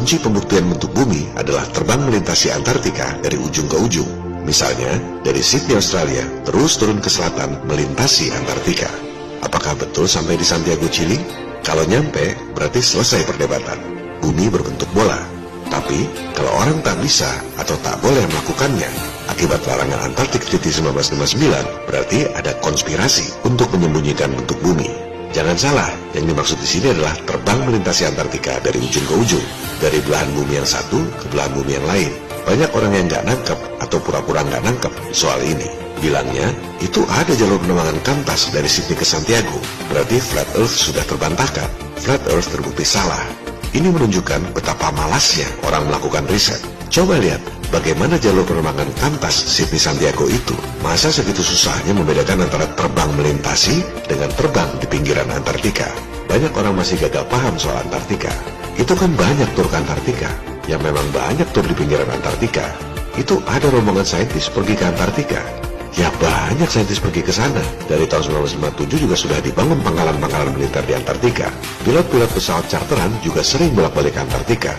kunci pembuktian bentuk bumi adalah terbang melintasi Antartika dari ujung ke ujung. Misalnya, dari Sydney, Australia, terus turun ke selatan melintasi Antartika. Apakah betul sampai di Santiago, Chili? Kalau nyampe, berarti selesai perdebatan. Bumi berbentuk bola. Tapi, kalau orang tak bisa atau tak boleh melakukannya, akibat larangan Antartik Treaty 1959, berarti ada konspirasi untuk menyembunyikan bentuk bumi. Jangan salah, yang dimaksud di sini adalah terbang melintasi Antartika dari ujung ke ujung, dari belahan bumi yang satu ke belahan bumi yang lain. Banyak orang yang nggak nangkep atau pura-pura nggak nangkep soal ini. Bilangnya, itu ada jalur penerbangan kantas dari Sydney ke Santiago, berarti Flat Earth sudah terbantahkan. Flat Earth terbukti salah. Ini menunjukkan betapa malasnya orang melakukan riset. Coba lihat, bagaimana jalur penerbangan kantas Sydney-Santiago itu. Masa segitu susahnya membedakan antara terbang melintasi dengan terbang di pinggiran Antartika. Banyak orang masih gagal paham soal Antartika. Itu kan banyak tur ke Antartika. Ya memang banyak tur di pinggiran Antartika. Itu ada rombongan saintis pergi ke Antartika. Ya banyak saintis pergi ke sana. Dari tahun 1957 juga sudah dibangun pangkalan-pangkalan militer di Antartika. Pilot-pilot pesawat charteran juga sering bolak-balik ke Antartika.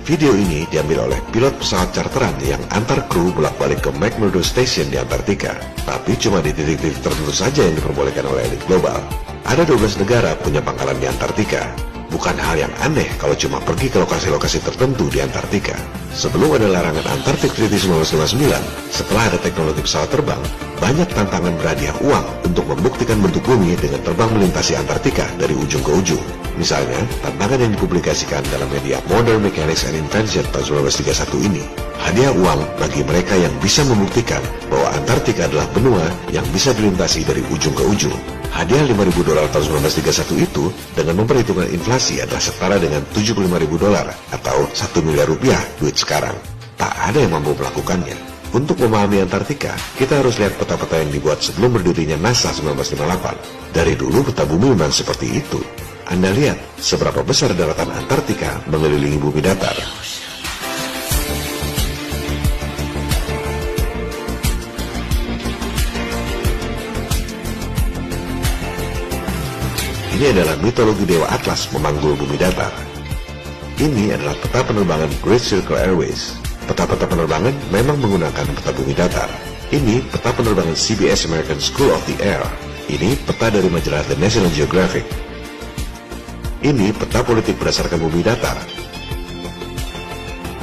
Video ini diambil oleh pilot pesawat charteran yang antar kru bolak-balik ke McMurdo Station di Antartika. Tapi cuma di titik-titik tertentu saja yang diperbolehkan oleh elit global. Ada 12 negara punya pangkalan di Antartika. Bukan hal yang aneh kalau cuma pergi ke lokasi-lokasi tertentu di Antartika. Sebelum ada larangan Antartik Treaty 1959, setelah ada teknologi pesawat terbang, banyak tantangan berhadiah uang untuk membuktikan bentuk bumi dengan terbang melintasi Antartika dari ujung ke ujung. Misalnya, tantangan yang dipublikasikan dalam media Modern Mechanics and Invention tahun 1931 ini. Hadiah uang bagi mereka yang bisa membuktikan bahwa Antartika adalah benua yang bisa dilintasi dari ujung ke ujung. Hadiah $5.000 tahun 1931 itu dengan memperhitungkan inflasi adalah setara dengan $75.000 atau 1 miliar rupiah duit sekarang. Tak ada yang mampu melakukannya. Untuk memahami Antartika, kita harus lihat peta-peta yang dibuat sebelum berdirinya NASA 1958. Dari dulu peta bumi memang seperti itu. Anda lihat seberapa besar daratan Antartika mengelilingi bumi datar. Ini adalah mitologi Dewa Atlas memanggul bumi datar. Ini adalah peta penerbangan Great Circle Airways. Peta-peta penerbangan memang menggunakan peta bumi datar. Ini peta penerbangan CBS American School of the Air. Ini peta dari majalah The National Geographic. Ini peta politik berdasarkan bumi datar.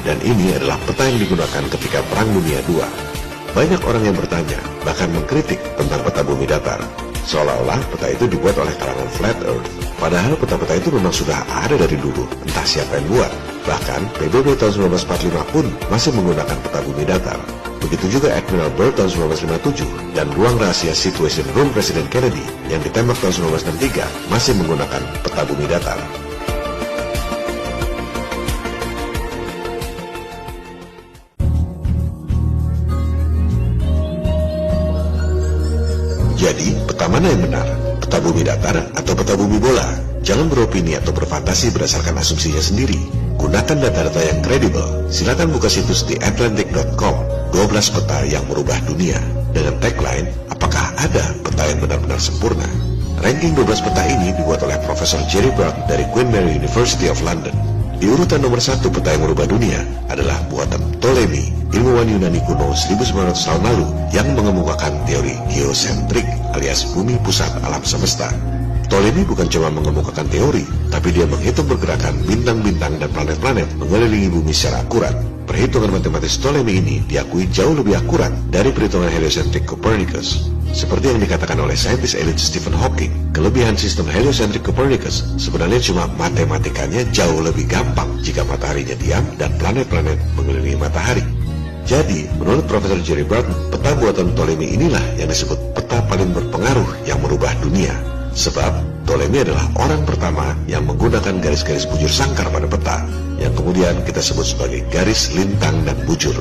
Dan ini adalah peta yang digunakan ketika Perang Dunia II. Banyak orang yang bertanya, bahkan mengkritik tentang peta bumi datar. Seolah-olah peta itu dibuat oleh kalangan Flat Earth. Padahal peta-peta itu memang sudah ada dari dulu, entah siapa yang buat. Bahkan PBB tahun 1945 pun masih menggunakan peta bumi datar. Begitu juga Admiral Byrd tahun 1957 dan ruang rahasia Situation Room Presiden Kennedy yang ditembak tahun 1963 masih menggunakan peta bumi datar. Jadi, peta mana yang benar? Peta bumi datar atau peta bumi bola? Jangan beropini atau berfantasi berdasarkan asumsinya sendiri. Gunakan data-data yang kredibel. Silakan buka situs theatlantic.com, 12 peta yang merubah dunia. Dengan tagline, apakah ada peta yang benar-benar sempurna? Ranking 12 peta ini dibuat oleh Profesor Jerry Brown dari Queen Mary University of London. Di urutan nomor 1 peta yang merubah dunia adalah buatan Ptolemy, ilmuwan Yunani kuno 1900 tahun lalu yang mengemukakan teori geosentrik alias bumi pusat alam semesta. Ptolemy bukan cuma mengemukakan teori, tapi dia menghitung pergerakan bintang-bintang dan planet-planet mengelilingi bumi secara akurat. Perhitungan matematis Ptolemy ini diakui jauh lebih akurat dari perhitungan heliosentrik Copernicus. Seperti yang dikatakan oleh saintis elit Stephen Hawking, kelebihan sistem heliosentrik Copernicus sebenarnya cuma matematikanya jauh lebih gampang jika mataharinya diam dan planet-planet mengelilingi matahari. Jadi, menurut Profesor Jerry Brown, peta buatan Ptolemy inilah yang disebut peta paling berpengaruh yang merubah dunia. Sebab, Ptolemy adalah orang pertama yang menggunakan garis-garis bujur sangkar pada peta, yang kemudian kita sebut sebagai garis lintang dan bujur.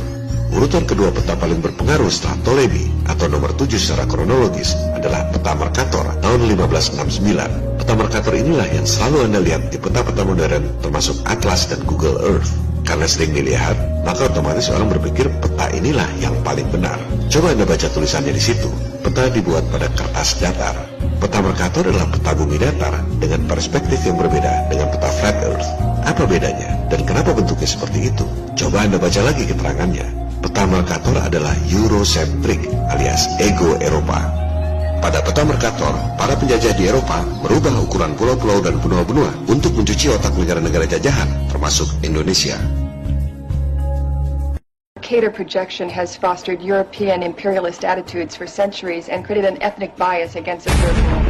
Urutan kedua peta paling berpengaruh setelah Ptolemy atau nomor 7 secara kronologis adalah peta Mercator tahun 1569. Peta Mercator inilah yang selalu Anda lihat di peta-peta modern termasuk Atlas dan Google Earth. Karena sering dilihat, maka otomatis orang berpikir peta inilah yang paling benar. Coba Anda baca tulisannya di situ. Peta dibuat pada kertas datar. Peta Mercator adalah peta bumi datar dengan perspektif yang berbeda dengan peta Flat Earth. Apa bedanya dan kenapa bentuknya seperti itu? Coba Anda baca lagi keterangannya. Peta Mercator adalah Eurocentric alias ego Eropa. Pada peta Mercator, para penjajah di Eropa merubah ukuran pulau-pulau dan benua-benua untuk mencuci otak negara-negara jajahan, termasuk Indonesia. Mercator projection has fostered European imperialist attitudes for centuries and created an ethnic bias against the Third World.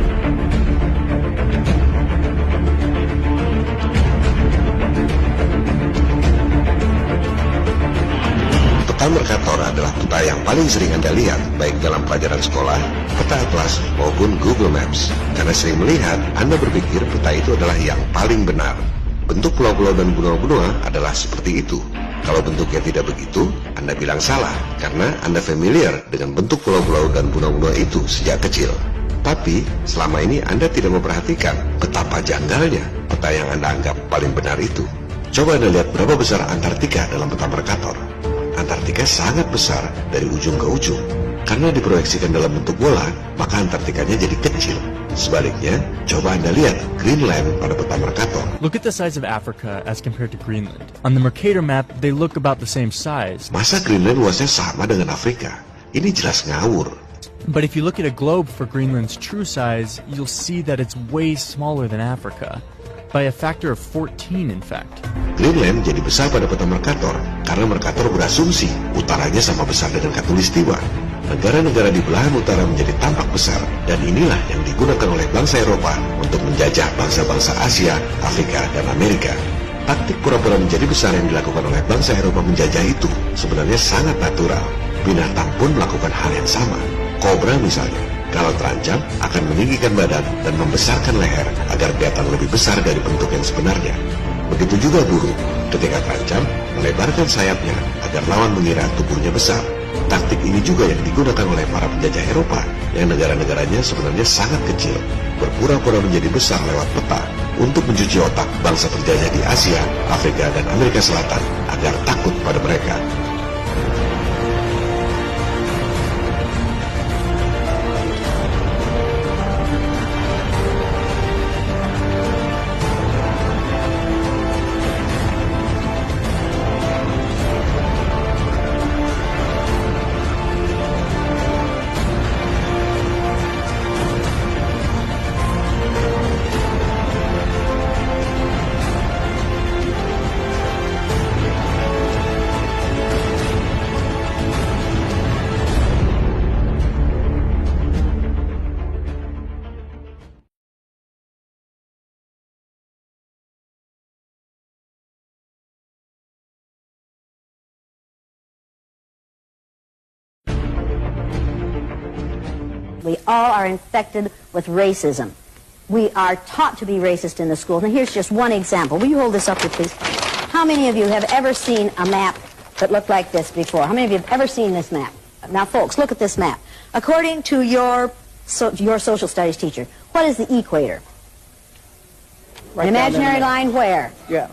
Peta Mercator adalah peta yang paling sering Anda lihat baik dalam pelajaran sekolah, peta atlas, maupun Google Maps. Karena sering melihat, Anda berpikir peta itu adalah yang paling benar. Bentuk pulau-pulau dan benua-benua adalah seperti itu. Kalau bentuknya tidak begitu, Anda bilang salah, karena Anda familiar dengan bentuk pulau-pulau dan benua-benua itu sejak kecil. Tapi, selama ini Anda tidak memperhatikan betapa janggalnya peta yang Anda anggap paling benar itu. Coba Anda lihat berapa besar Antartika dalam peta Mercator. Antartika sangat besar dari ujung ke ujung. Karena diproyeksikan dalam bentuk bola, maka Antartikanya jadi kecil. Sebaliknya, coba Anda lihat Greenland pada peta Mercator. Look at the size of Africa as compared to Greenland. On the Mercator map, they look about the same size. Masa Greenland luasnya sama dengan Afrika? Ini jelas ngawur. But if you look at a globe for Greenland's true size, you'll see that it's way smaller than Africa. By a factor of 14, in fact. Greenland jadi besar pada peta Mercator karena Mercator berasumsi utaranya sama besar dengan Khatulistiwa. Negara-negara di belahan utara menjadi tampak besar, dan inilah yang digunakan oleh bangsa Eropa untuk menjajah bangsa-bangsa Asia, Afrika, dan Amerika. Taktik pura-pura menjadi besar yang dilakukan oleh bangsa Eropa menjajah itu sebenarnya sangat natural. Binatang pun melakukan hal yang sama. Kobra misalnya, kalau terancam akan meninggikan badan dan membesarkan leher agar kelihatan lebih besar dari bentuk yang sebenarnya. Begitu juga burung, ketika terancam melebarkan sayapnya agar lawan mengira tubuhnya besar. Taktik ini juga yang digunakan oleh para penjajah Eropa yang negara-negaranya sebenarnya sangat kecil, berpura-pura menjadi besar lewat peta untuk mencuci otak bangsa penjajah di Asia, Afrika, dan Amerika Selatan agar takut pada mereka. We all are infected with racism. We are taught to be racist in the schools. Now here's just one example. Will you hold this up here, please? How many of you have ever seen a map that looked like this before? How many of you have ever seen this map? Now folks, look at this map. According to your social studies teacher, what is the equator? Right, an imaginary line where? Yeah.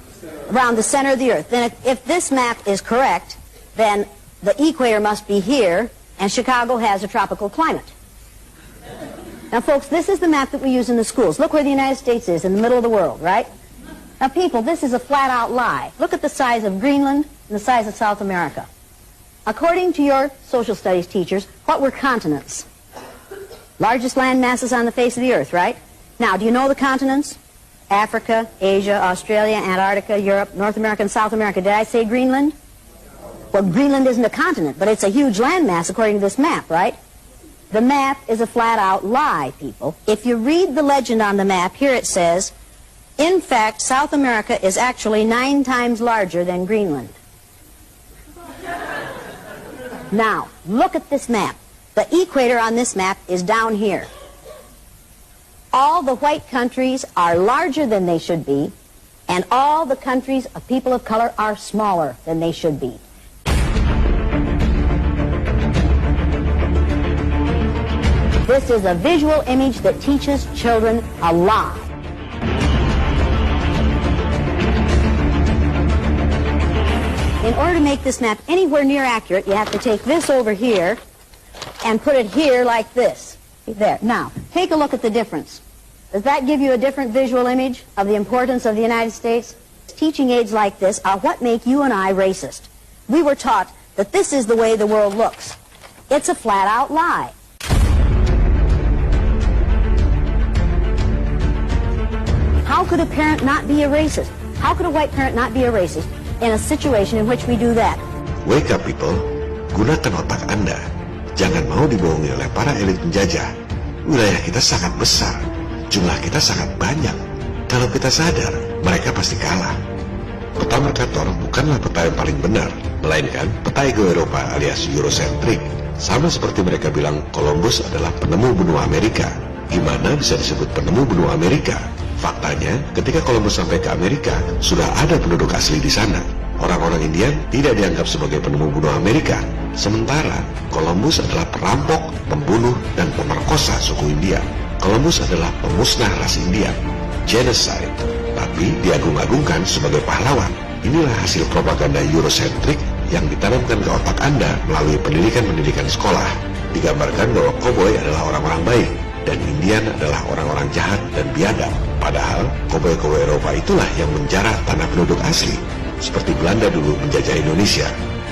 Around the center of the earth. Then if this map is correct, then the equator must be here, and Chicago has a tropical climate. Now, folks, this is the map that we use in the schools. Look where the United States is, in the middle of the world, right? Now, people, this is a flat-out lie. Look at the size of Greenland and the size of South America. According to your social studies teachers, what were continents? Largest land masses on the face of the earth, right? Now, do you know the continents? Africa, Asia, Australia, Antarctica, Europe, North America, and South America. Did I say Greenland? Well, Greenland isn't a continent, but it's a huge landmass according to this map, right? The map is a flat-out lie, people. If you read the legend on the map, here it says, in fact, South America is actually 9 times larger than Greenland. Now, look at this map. The equator on this map is down here. All the white countries are larger than they should be, and all the countries of people of color are smaller than they should be. This is a visual image that teaches children a lie. In order to make this map anywhere near accurate, you have to take this over here and put it here like this. There. Now, take a look at the difference. Does that give you a different visual image of the importance of the United States? Teaching aids like this are what make you and I racist. We were taught that this is the way the world looks. It's a flat-out lie. How could a parent not be a racist? How could a white parent not be a racist in a situation in which we do that? Wake up people, gunakan otak Anda. Jangan mau dibohongi oleh para elit penjajah. Wilayah kita sangat besar, jumlah kita sangat banyak. Kalau kita sadar, mereka pasti kalah. Peta Mercator bukanlah peta yang paling benar, melainkan peta ego Eropa alias Eurocentric. Sama seperti mereka bilang Columbus adalah penemu benua Amerika. Gimana bisa disebut penemu benua Amerika? Faktanya, ketika Columbus sampai ke Amerika, sudah ada penduduk asli di sana. Orang-orang Indian tidak dianggap sebagai penemu benua Amerika. Sementara, Columbus adalah perampok, pembunuh, dan pemerkosa suku India. Columbus adalah pemusnah ras Indian, genocide, tapi diagung-agungkan sebagai pahlawan. Inilah hasil propaganda Eurocentric yang ditanamkan ke otak Anda melalui pendidikan-pendidikan sekolah. Digambarkan bahwa koboi adalah orang-orang baik, dan Indian adalah orang-orang jahat dan biadab. Padahal, koboi-koboi Eropa itulah yang menjarah tanah penduduk asli, seperti Belanda dulu menjajah Indonesia.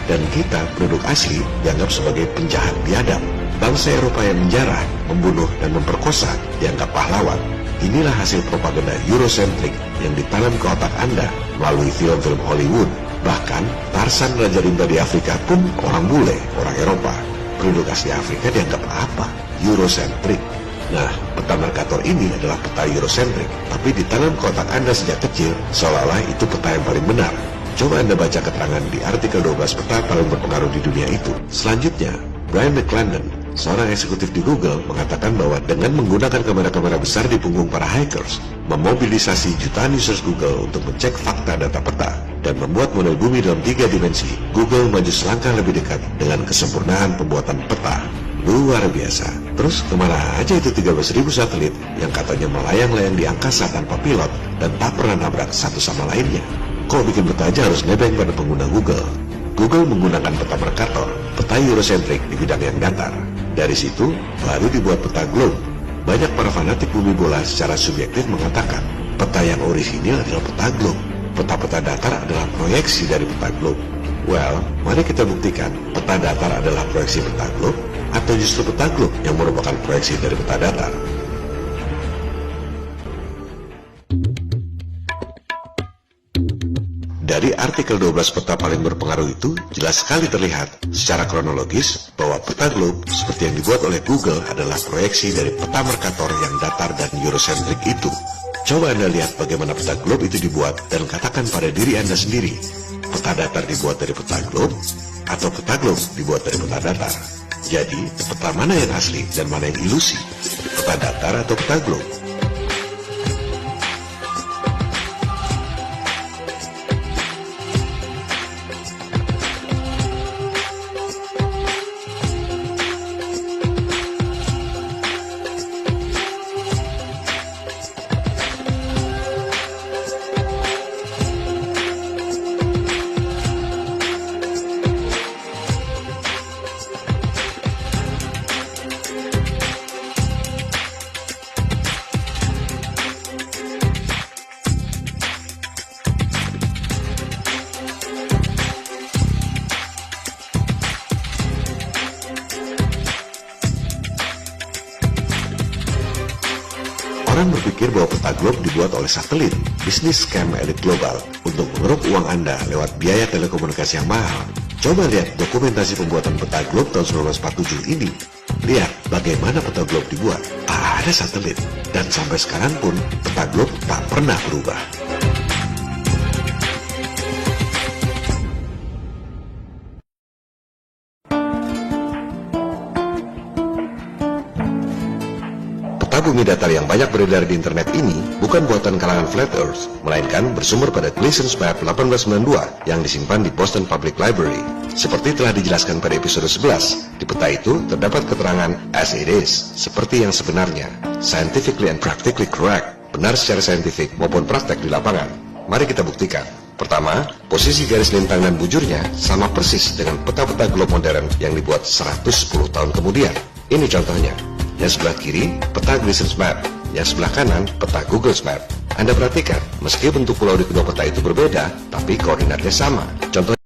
Dan kita, penduduk asli, dianggap sebagai penjahat biadab. Bangsa Eropa yang menjarah, membunuh, dan memperkosa dianggap pahlawan. Inilah hasil propaganda Eurocentric yang ditanam ke otak Anda melalui film-film Hollywood. Bahkan, Tarzan Raja Rimba di Afrika pun orang bule, orang Eropa. Penduduk asli Afrika dianggap apa? Eurocentric. Nah, peta Mercator ini adalah peta Eurocentric, tapi ditanam ke otak Anda sejak kecil, seolah-olah itu peta yang paling benar. Coba Anda baca keterangan di artikel 12 peta paling berpengaruh di dunia itu. Selanjutnya, Brian McClendon, seorang eksekutif di Google, mengatakan bahwa dengan menggunakan kamera-kamera besar di punggung para hackers, memobilisasi jutaan users Google untuk mencek fakta data peta, dan membuat model bumi dalam 3 dimensi, Google maju selangkah lebih dekat dengan kesempurnaan pembuatan peta. Luar biasa. Terus kemana aja itu 13.000 satelit yang katanya melayang-layang di angkasa tanpa pilot dan tak pernah nabrak satu sama lainnya? Kok bikin peta aja harus nebeng pada pengguna Google? Google menggunakan peta Mercator, peta Eurocentric di bidang yang datar. Dari situ, baru dibuat peta globe. Banyak para fanatik bumi bola secara subjektif mengatakan, peta yang orisinil adalah peta globe. Peta-peta datar adalah proyeksi dari peta globe. Well, mari kita buktikan, peta datar adalah proyeksi peta globe, atau justru peta globe yang merupakan proyeksi dari peta datar. Dari artikel 12 peta paling berpengaruh itu, jelas sekali terlihat secara kronologis bahwa peta globe seperti yang dibuat oleh Google adalah proyeksi dari peta Mercator yang datar dan Eurocentric itu. Coba Anda lihat bagaimana peta globe itu dibuat dan katakan pada diri Anda sendiri, peta datar dibuat dari peta globe atau peta globe dibuat dari peta datar. Jadi, peta mana yang asli dan mana yang ilusi? Peta datar atau peta globe? Orang berpikir bahwa peta globe dibuat oleh satelit, bisnis scam elit global, untuk mengeruk uang Anda lewat biaya telekomunikasi yang mahal. Coba lihat dokumentasi pembuatan peta globe tahun 1947 ini. Lihat bagaimana peta globe dibuat. Tak ada satelit, dan sampai sekarang pun peta globe tak pernah berubah. Bumi datar yang banyak beredar di internet ini bukan buatan kalangan Flat Earth, melainkan bersumber pada Gleason's Map 1892 yang disimpan di Boston Public Library. Seperti telah dijelaskan pada episode 11, di peta itu terdapat keterangan as it is, seperti yang sebenarnya, scientifically and practically correct, benar secara saintifik maupun praktek di lapangan. Mari kita buktikan. Pertama, posisi garis lintang dan bujurnya sama persis dengan peta-peta globe modern yang dibuat 110 tahun kemudian. Ini contohnya. Yang sebelah kiri, peta Gleason's Map. Yang sebelah kanan, peta Google's Map. Anda perhatikan, meski bentuk pulau di kedua peta itu berbeda, tapi koordinatnya sama. Contoh